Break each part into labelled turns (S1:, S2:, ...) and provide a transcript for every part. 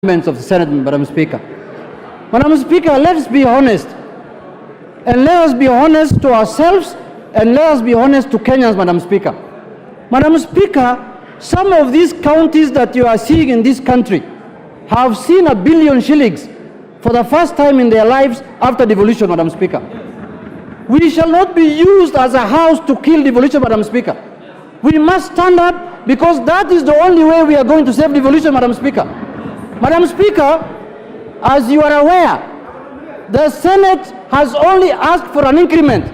S1: members of the Senate, Madam Speaker. Madam Speaker, let's be honest. And let us be honest to ourselves and let us be honest to Kenyans, Madam Speaker. Madam Speaker, some of these counties that you are seeing in this country have seen $1 billion shillings for the first time in their lives after devolution, Madam Speaker. We shall not be used as a house to kill devolution, Madam Speaker. We must stand up because that is the only way we are going to save devolution, Madam Speaker. Madam Speaker, as you are aware, the Senate has only asked for an increment.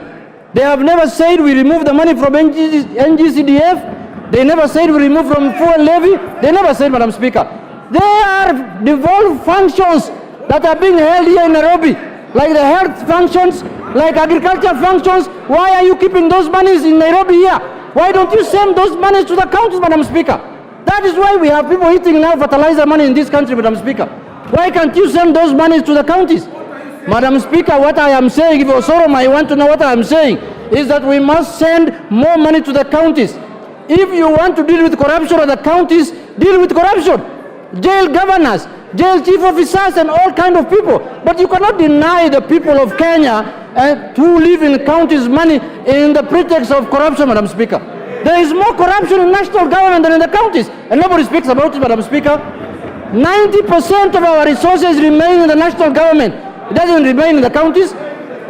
S1: They have never said we remove the money from NGCDF. They never said we remove from fuel levy. They never said, Madam Speaker. There are devolved functions that are being held here in Nairobi, like the health functions, like agriculture functions. Why are you keeping those monies in Nairobi here? Why don't you send those monies to the counties, Madam Speaker? That is why we have people eating now fertilizer money in this country, Madam Speaker. Why can't you send those monies to the counties? Madam Speaker, what I am saying, if Osoro might want to know what I am saying, is that we must send more money to the counties. If you want to deal with corruption at the counties, deal with corruption. Jail governors, jail chief officers, and all kind of people. But you cannot deny the people of Kenya who live in counties money in the pretext of corruption, Madam Speaker. There is more corruption in national government than in the counties, and nobody speaks about it, Madam Speaker. 90% of our resources remain in the national government. It doesn't remain in the counties.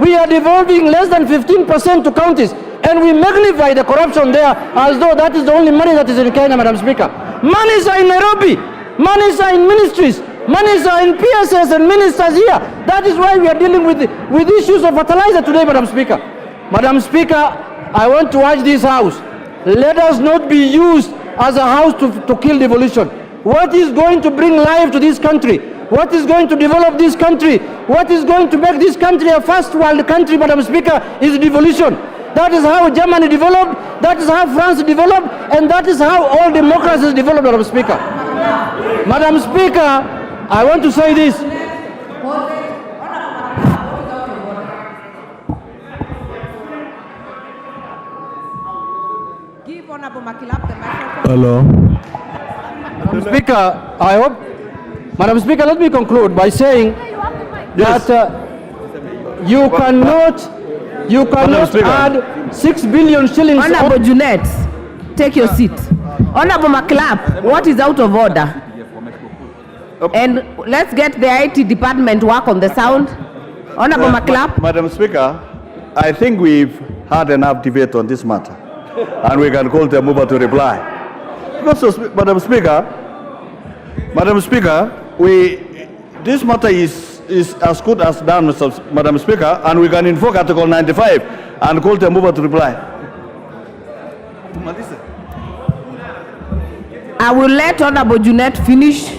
S1: We are devolving less than 15% to counties, and we magnify the corruption there as though that is the only money that is in Kenya, Madam Speaker. Monies are in Nairobi. Monies are in ministries. Monies are in PSS and ministers here. That is why we are dealing with issues of fertilizer today, Madam Speaker. Madam Speaker, I want to urge this House. Let us not be used as a house to kill devolution. What is going to bring life to this country? What is going to develop this country? What is going to make this country a first world country, Madam Speaker, is devolution. That is how Germany developed, that is how France developed, and that is how all democracies developed, Madam Speaker. Madam Speaker, I want to say this.
S2: Hello.
S1: Madam Speaker, Madam Speaker, let me conclude by saying that you cannot add 6 billion shillings.
S3: Honorable Junet, take your seat. Honorable McClap, what is out of order? And let's get the IT department work on the sound. Honorable McClap.
S2: Madam Speaker, I think we've had enough debate on this matter, and we can call the mover to reply. Because, Madam Speaker, this matter is as good as done, Madam Speaker, and we can invoke Article 95 and call the mover to reply.
S3: I will let Honorable Junet finish.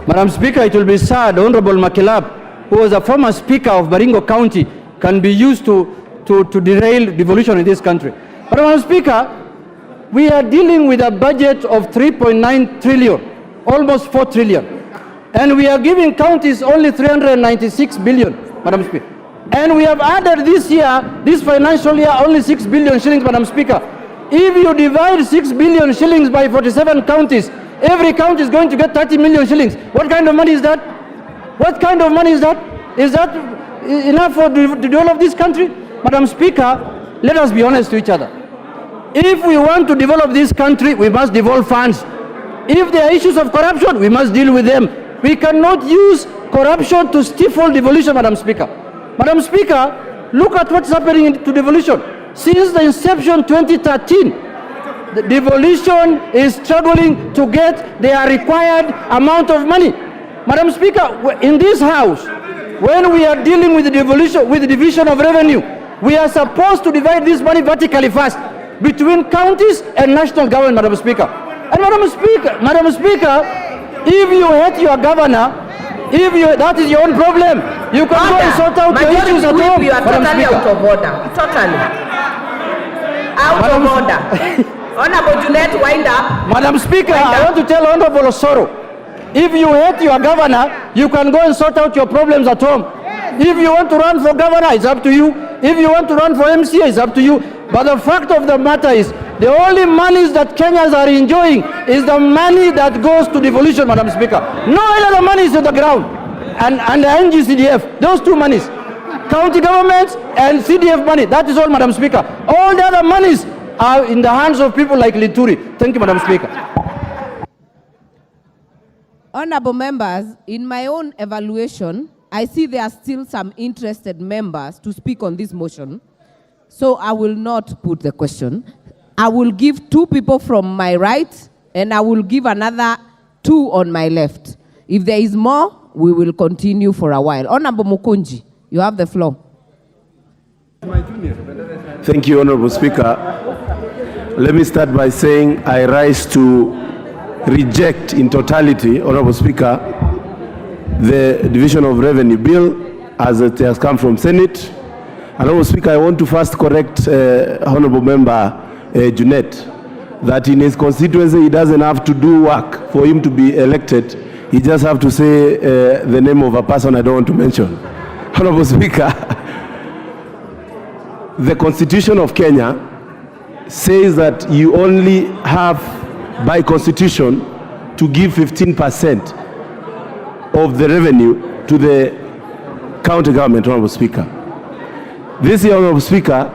S1: Madam Speaker, it will be sad Honorable Makilap, who was a former Speaker of Baringo County, can be used to derail devolution in this country. But Madam Speaker, we are dealing with a budget of 3.9 trillion, almost 4 trillion. And we are giving counties only 396 billion, Madam Speaker. And we have added this year, this financial year, only 6 billion shillings, Madam Speaker. If you divide 6 billion shillings by 47 counties, every county is going to get 30 million shillings. What kind of money is that? What kind of money is that? Is that enough to develop this country? Madam Speaker, let us be honest to each other. If we want to develop this country, we must devolve funds. If there are issues of corruption, we must deal with them. We cannot use corruption to stifle devolution, Madam Speaker. Madam Speaker, look at what's happening to devolution. Since the inception 2013, the devolution is struggling to get their required amount of money. Madam Speaker, in this House, when we are dealing with the devolution, with the division of revenue, we are supposed to divide this money vertically first between counties and national government, Madam Speaker. And Madam Speaker, if you hate your governor, that is your own problem. You can go and sort out your issues at home.
S3: You are totally out of order. Totally. Out of order. Honorable Junet, wind up.
S1: Madam Speaker, I want to tell Honorable Osoro, if you hate your governor, you can go and sort out your problems at home. If you want to run for governor, it's up to you. If you want to run for MCA, it's up to you. But the fact of the matter is, The only monies that Kenyans are enjoying is the money that goes to devolution, Madam Speaker. No other money is on the ground. And the NGCDF, those two monies, county governments and CDF money, that is all, Madam Speaker. All the other monies are in the hands of people like Lituri. Thank you, Madam Speaker.
S3: Honorable members, in my own evaluation, I see there are still some interested members to speak on this motion. So I will not put the question. I will give 2 people from my right, and I will give another 2 on my left. If there is more, we will continue for a while. Honorable Mukunji, you have the floor.
S4: Thank you, Honorable Speaker. Let me start by saying I rise to reject in totality, Honorable Speaker, the Division of Revenue Bill as it has come from Senate. Honorable Speaker, I want to first correct Honorable Member Junet that in his constituency he doesn't have to do work for him to be elected. He just have to say the name of a person I don't want to mention. Honorable Speaker, the Constitution of Kenya says that you only have by constitution to give 15% of the revenue to the county government, Honorable Speaker. This year, Honorable Speaker,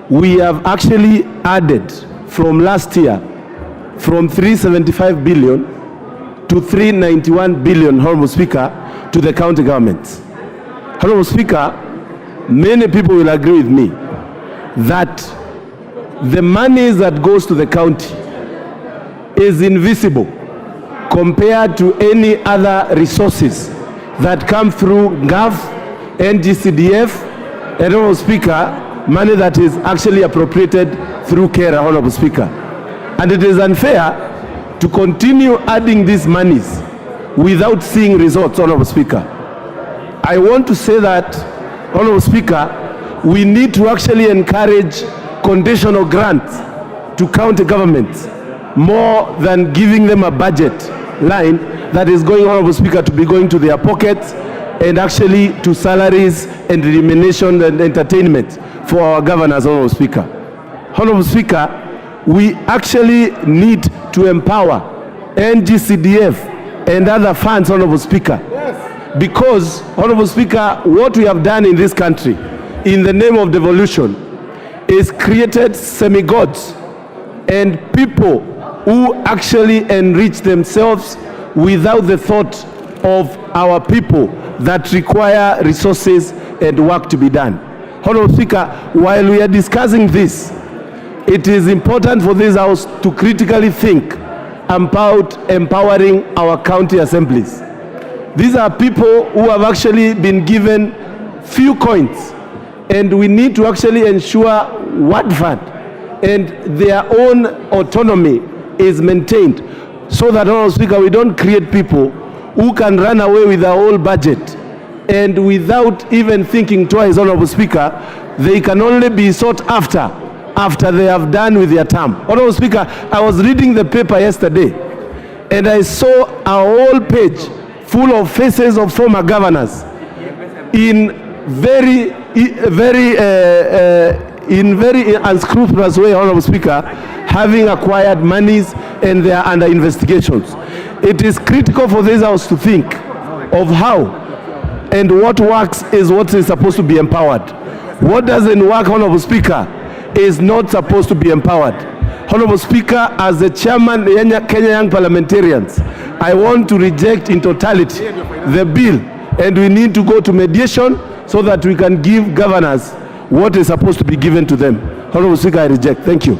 S4: we have actually added from last year from 375 billion to 391 billion, Honorable Speaker, to the county governments. Honorable Speaker, many people will agree with me that the money that goes to the county is invisible compared to any other resources that come through GAF, NGCDF, and Honorable Speaker, money that is actually appropriated through KERA, Honorable Speaker. And it is unfair to continue adding these monies without seeing results, Honorable Speaker. I want to say that, Honorable Speaker, we need to actually encourage conditional grants to county governments more than giving them a budget line that is going, Honorable Speaker, to be going to their pockets and actually to salaries and remuneration and entertainment for our governors, Honorable Speaker. Honorable Speaker, we actually need to empower NGCDF and other funds, Honorable Speaker. Yes. Because, Honorable Speaker, what we have done in this country in the name of devolution is created semi-gods and people who actually enrich themselves without the thought of our people that require resources and work to be done. Honorable Speaker, while we are discussing this, it is important for this House to critically think about empowering our county assemblies. These are people who have actually been given few coins, and we need to actually ensure word fund and their own autonomy is maintained, so that, Honorable Speaker, we don't create people who can run away with the whole budget and without even thinking twice, Honorable Speaker, they can only be sought after they have done with their term. Honorable Speaker, I was reading the paper yesterday and I saw a whole page full of faces of former governors in very unscrupulous way, Honorable Speaker, having acquired monies and they are under investigations. It is critical for this House to think of how and what works is what is supposed to be empowered. What doesn't work, Honorable Speaker, is not supposed to be empowered. Honorable Speaker, as the chairman of Kenya Young Parliamentarians, I want to reject in totality the bill, and we need to go to mediation so that we can give governors what is supposed to be given to them. Honorable Speaker, I reject. Thank you.